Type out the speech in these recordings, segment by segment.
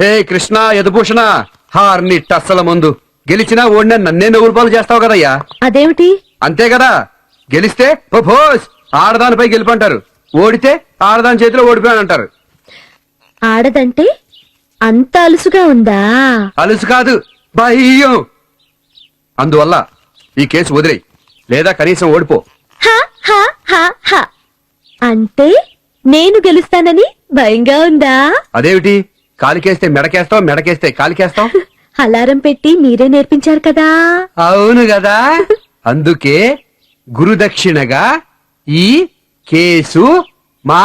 హే కృష్ణ యదుభూషణ హార్ని టస్సల ముందు గెలిచినా ఓడినా నన్నే నవ్వులు పాలు చేస్తావు కదయ్యా. అదేమిటి? అంతే కదా, గెలిస్తే భోస్ ఆడదానిపై గెలుపంటారు, ఓడితే ఆడదాని చేతిలో ఓడిపోయానంటారు. ఆడదంటే అంత అలుసుగా ఉందా? అలుసు కాదు, భయం. అందువల్ల ఈ కేసు వదిలేయి, లేదా కనీసం ఓడిపో. హ, హ, హ, హ. అంటే నేను గెలుస్తానని భయంగా ఉందా? అదేమిటి, కాలికేస్తే మెడకేస్తావు, మెడకేస్తే కాలికేస్తావు. అలారం పెట్టి మీరే నేర్పించారు కదా. అవును కదా, అందుకే గురుదక్షిణగా ఈ కేసు మా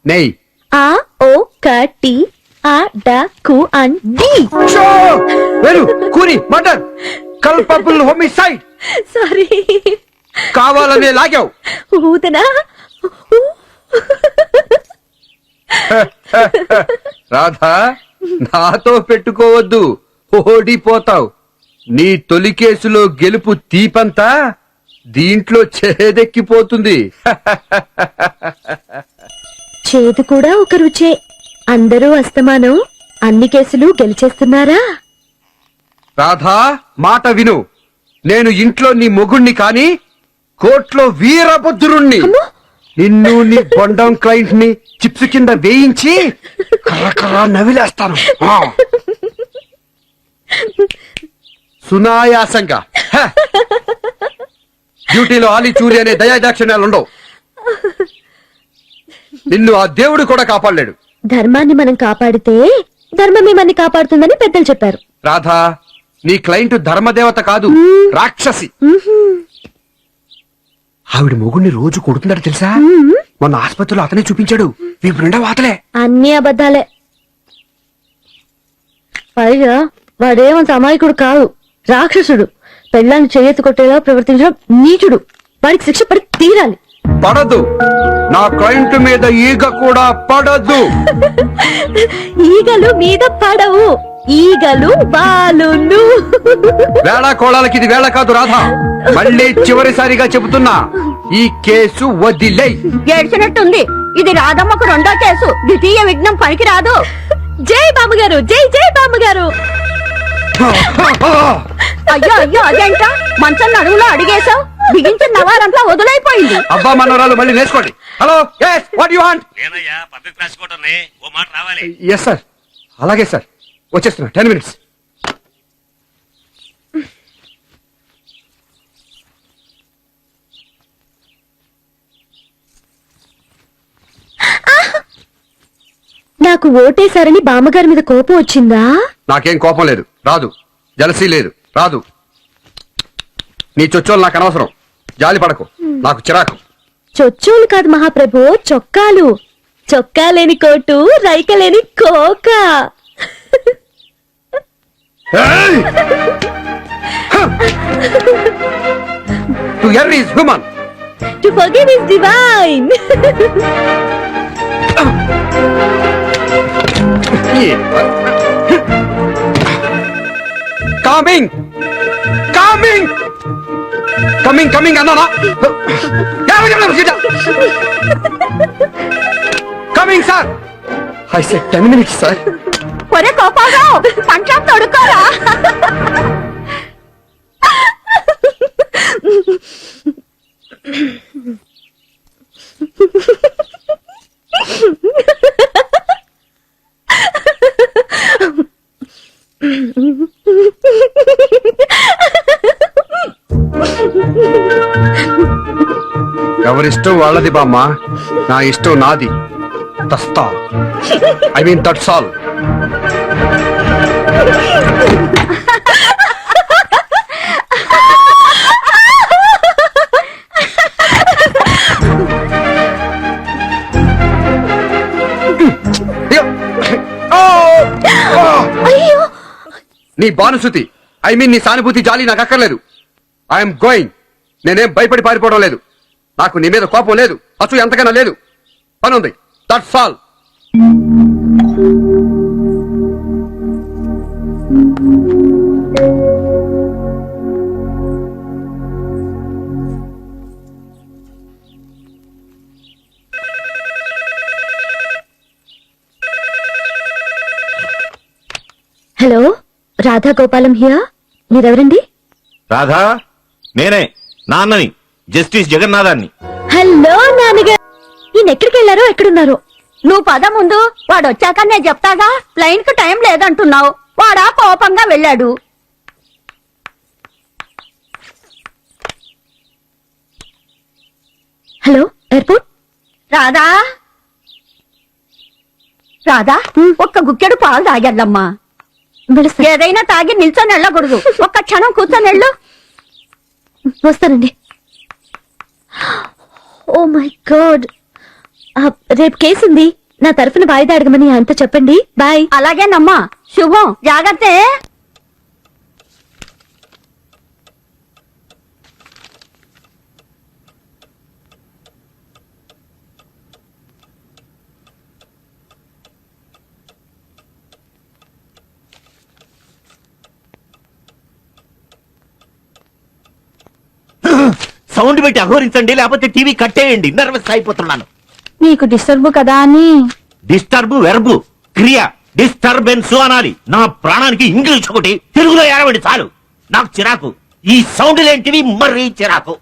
నెయ్. ఆ ఓ కటి ఆ డ కు అన్ డి. వెరు కూని మర్డర్ కల్పబుల్ హోమిసైడ్. సారీ, కావాలనే లాగావు. ఊదనా? రాధా, నాతో పెట్టుకోవద్దు, ఓడిపోతావు. నీ తొలి కేసులో గెలుపు తీపంతా దీంట్లో చేదెక్కిపోతుంది. చేదు కూడా ఒక రుచే. అందరూ అస్తమానం అన్ని కేసులు గెలిచేస్తున్నారా? రాధా, మాట విను. నేను ఇంట్లో నీ మొగుణ్ణి కాని కోర్టులో వీరభద్రుణ్ణి. నిన్ను నీ బొండం క్లయింట్ ని చిప్స్ కింద వేయించి కర్రకర్ర నవిలేస్తాను. సునాయాసంగా. డ్యూటీలో ఆలి చూరి అనే దయాదాక్షిణ్యాలుండవు. నిన్ను ఆ దేవుడు కూడా కాపాడలేడు. ధర్మాన్ని మనం కాపాడితే ధర్మమే మనని కాపాడుతుందని పెద్దలు చెప్పారు. రాధా, నీ క్లయింట్ ధర్మదేవత కాదు, రాక్షసి. ఆవిడ మొగుడిని రోజు కొడుతుందట తెలుసా? మొన్న ఆసుపత్రిలో అతనే చూపించాడు. వీపు నిండా వాతలే. అన్ని అబద్ధాలే. పైగా వాడేమంత అమాయకుడు కాదు, రాక్షసుడు. పెళ్ళాన్ని చేయెత్తి కొట్టేలా ప్రవర్తించడం నీచుడు. వాడికి శిక్ష పడి తీరాలి. పడదు, నా క్లయింట్ మీద ఈగ కూడా పడదు. ఈగలు మీద పడవు, ఈగలు బాలును. వేళ కోళాలకి ఇది వేళ కాదు రాధా. మళ్ళీ చివరిసారిగా చెబుతున్నా, ఈ కేసు వదిలేయ్. ఏడ్చినట్టుంది. ఇది రాధమ్మకు రెండో కేసు. ద్వితీయ విఘ్నం పనికి రాదు. జై బామ్మగారు, జై జై బామ్మగారు. అయ్యో అయ్యో, అదేంట మంచం నడువులో అడిగేశావు. బిగించిన నవారంతా వదులైపోయింది. అబ్బా మనవరాలు మళ్ళీ నేర్చుకోండి. Hello, yes what you want? నేనయ్యా పబ్లిక్ రాసుకోవటం ఓ మాట రావాలి. ఎస్ సార్, అలాగే సార్, వచ్చేస్తున్నా. 10 minutes. నాకు ఓటేశారని బామ్మగారి మీద కోపం వచ్చిందా? నాకేం కోపం లేదు, రాదు. జలసీ లేదు, రాదు. నీ చొచ్చోలు నాకు అనవసరం. జాలి పడకు, నాకు చిరాకు. చొచ్చోలు కాదు మహాప్రభు, చొక్కాలు. చొక్కా లేని కోటు, రైక లేని కోక. To err is human, to forgive is divine. Coming coming coming coming అన్నానా? Coming sir. I said 10 minutes sir. ఒరే కోపారావు, పంచం తొడుక్కోరా. ఎవరిష్టం వాళ్ళది బామ్మ, నా ఇష్టం నాది. తస్తా ఐ మీన్ దట్స్ ఆల్. నీ భానుసుతి, ఐ మీన్ నీ సానుభూతి జాలి నాకు అక్కర్లేదు. I'm going. నేనేం భయపడి పారిపోవడం లేదు. నాకు నీ మీద కోపం లేదు, అసలు ఎంతకైనా లేదు. పనుంది, that's all. Hello, Radha Gopalam here. మీరెవరండి? రాధా, నేనే నాన్నని, జస్టిస్ జగన్నాథాన్ని. హలో నాన్నగారు, ఈయన ఎక్కడికి వెళ్ళారో ఎక్కడున్నారో? నువ్వు పద ముందు, వాడు వచ్చాక నేను చెప్తాగా. ప్లైన్ కు టైం లేదంటున్నావు, వాడా కోపంగా వెళ్ళాడు. Hello, airport. రాధా రాధా, ఒక్క గుక్కెడు పాలు తాగెళ్ళమ్మా. వెళ్ళొస్తాను. ఏదైనా తాగి నిల్చొని వెళ్ళకూడదు, ఒక్క క్షణం కూర్చొని వెళ్ళు. వస్తానండి. ఓ మై గాడ్, రేపు కేసు ఉంది. నా తరఫున వాయిదా అడగమని ఆయనతో చెప్పండి. బాయ్. అలాగేనమ్మా, శుభం, జాగ్రత్త. సౌండ్ పెట్టి అఘోరించండి, లేకపోతే టీవీ కట్టేయండి. నర్వస్ అయిపోతున్నాను. నీకు డిస్టర్బ్ కదా అని. డిస్టర్బ్ వెర్బు, క్రియ. డిస్టర్బెన్స్ అనాలి. నా ప్రాణానికి ఇంగ్లీష్ ఒకటి, తెలుగులో ఏడవండి చాలు. నాకు చిరాకు. ఈ సౌండ్ లేంటివి మరీ చిరాకు.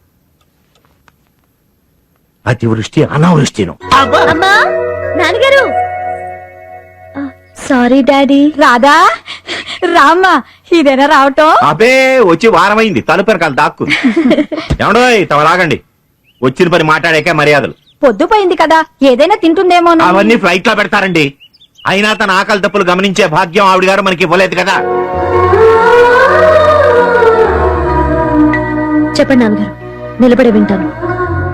అతివృష్టి అనావృష్టిను. అమ్మా, నాన్నగారు. Sorry daddy. రాధా, రామ్మా, ఇదేనా రావటం? అబే, వచ్చి వారమైంది. తలుపు వెనకాల దాక్కు. ఏమండో తమలాగండి. వచ్చిన పని మాట్లాడాక మర్యాదలు. పొద్దుపోయింది కదా, ఏదైనా తింటుందేమో. అవన్నీ ఫ్లైట్ లో పెడతారండి. అయినా తన ఆకలి తప్పులు గమనించే భాగ్యం ఆవిడ గారు మనకి ఇవ్వలేదు కదా. చెప్పండి నాన్నగారు, నిలబడి వింటాను.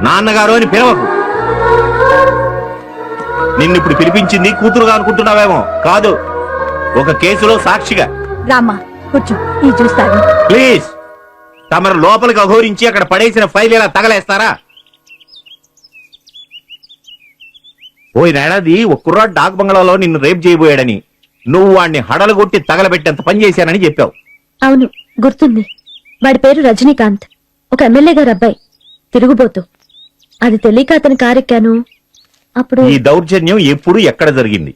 నాన్నగారు అని పిలవకు. నిన్నిప్పుడు పిలిపించింది కూతురుగా అనుకుంటున్నావేమో. కాదు, ఒక కేసులో సాక్షిగా. రామ్మా, కూర్చో, ఈ చూస్తాను. ప్లీజ్, తమరు లోపలికి అఘోరించి అక్కడ పడేసిన ఫైల్ ఇలా తగలేస్తారా? పోయినేడాది ఒక కుర్రాడు డాక్ బంగ్లాలో నిన్ను రేప్ చేయబోయాడని, నువ్వు వాడిని హడలుగొట్టి తగలబెట్టేంత పని చేశానని చెప్పావు. అవును, గుర్తుంది. వాడి పేరు రజనీకాంత్, ఒక ఎమ్మెల్యే గారు అబ్బాయి, తిరుగుబోతు. అది తెలియక అతని కారెక్కాను. అప్పుడు ఈ దౌర్జన్యం ఎప్పుడు ఎక్కడ జరిగింది?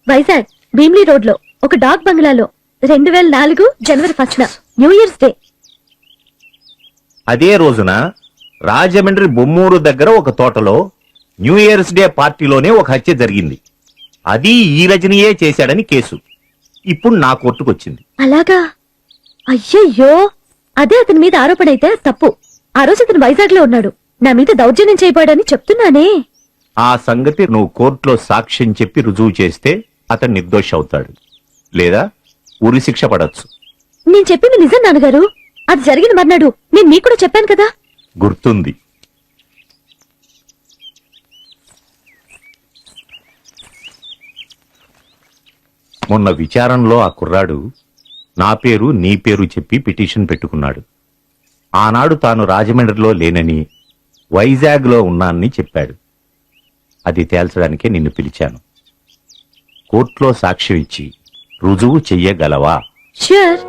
వైజాగ్ భీమ్లీ రోడ్ లో ఒక డాక్ బంగ్లాలో 2004 జనవరి 1న, న్యూ ఇయర్స్ డే. అదే రోజున రాజమండ్రి బొమ్మూరు దగ్గర ఒక తోటలో న్యూ ఇయర్స్ డే పార్టీలోనే ఒక హత్య జరిగింది. అది ఈ రజనీయే చేశాడని కేసు ఇప్పుడు నా కోర్టుకొచ్చింది. అలాగా? అయ్యయ్యో, అదే అతని మీద ఆరోపణ అయితే తప్పు. ఆ రోజు అతను వైజాగ్ లో ఉన్నాడు. నా మీద దౌర్జన్యం చేయబోయాడని చెప్తున్నానే. ఆ సంగతి నువ్వు కోర్టులో సాక్ష్యం చెప్పి రుజువు చేస్తే అతను నిర్దోషి అవుతాడు, లేదా ఉరి శిక్ష పడొచ్చు. నేను చెప్పింది నిజం నాన్నగారు. అది జరిగిన మర్నాడు నేను మీకు కూడా చెప్పాను కదా. గుర్తుంది. మొన్న విచారణలో ఆ కుర్రాడు నా పేరు నీ పేరు చెప్పి పిటిషన్ పెట్టుకున్నాడు. ఆనాడు తాను రాజమండ్రిలో లేనని, వైజాగ్ లో ఉన్నానని చెప్పాడు. అది తేల్చడానికే నిన్ను పిలిచాను. కోర్టులో సాక్ష్యం ఇచ్చి రుజువు చెయ్యగలవా? ష్యూర్.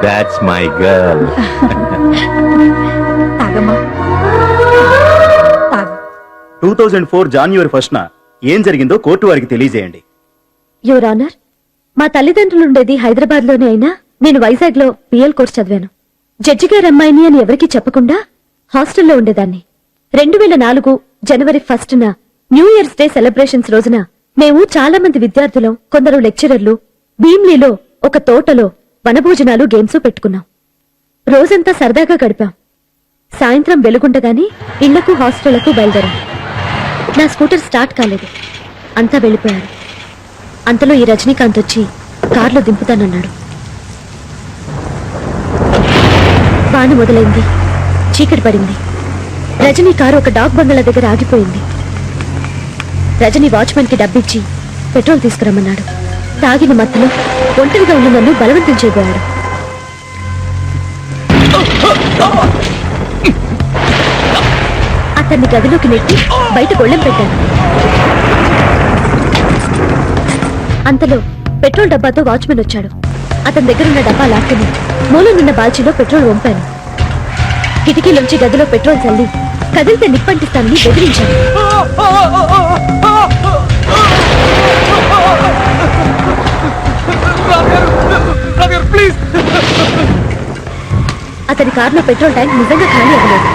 That's my girl. తాగమ్మా, తాగు. 2004 జనవరి 1న ఏం జరిగిందో కోర్టు వారికి తెలియజేయండి. యువర్ ఆనర్, మా తల్లిదండ్రులు ఉండేది హైదరాబాద్ లోనే అయినా నేను వైజాగ్ లో పిఎల్ కోర్స్ చదివాను. జడ్జి గారి అమ్మాయిని అని ఎవరికీ చెప్పకుండా హాస్టల్లో ఉండేదాన్ని. 2004 జనవరి 1న న్యూ ఇయర్స్ డే సెలబ్రేషన్స్ రోజున మేము చాలా మంది విద్యార్థులం, కొందరు లెక్చరర్లు భీమ్లీలో ఒక తోటలో వనభోజనాలు, గేమ్స్ పెట్టుకున్నాం. రోజంతా సరదాగా గడిపాం. సాయంత్రం వెలుగుండగానే ఇళ్లకు హాస్టళ్లకు బయలుదేరాం. నా స్కూటర్ స్టార్ట్ కాలేదు. అంతా వెళ్ళిపోయారు. అంతలో ఈ రజనీకాంత్ వచ్చి కారులో దింపుతానన్నాడు. వాన మొదలైంది. చీకటి పడింది. రజనీ కారు ఒక డాక్ బంగ్లా దగ్గర ఆగిపోయింది. రజనీ వాచ్మెన్ కి డబ్బిచ్చి పెట్రోల్ తీసుకురమ్మన్నాడు. తాగిన మత్తులో ఒంటరిగా ఉన్న నన్ను బలవంతం చేయబోయాడు. అతన్ని గదిలోకి నెట్టి బయట గొళ్ళెం పెట్టాను. అంతలో పెట్రోల్ డబ్బాతో వాచ్మెన్ వచ్చాడు. అతని దగ్గరున్న డబ్బా లాక్కుని మూలనున్న బాల్చీలో పెట్రోల్ వంపాను. కిటికీలోంచి గదిలో పెట్రోల్ చల్లి కదిలితే నిప్పంటిస్తానని బెదిరించాను. అతని కారులో పెట్రోల్ ట్యాంక్ నిజంగా ఖాళీ అవ్వలేదు.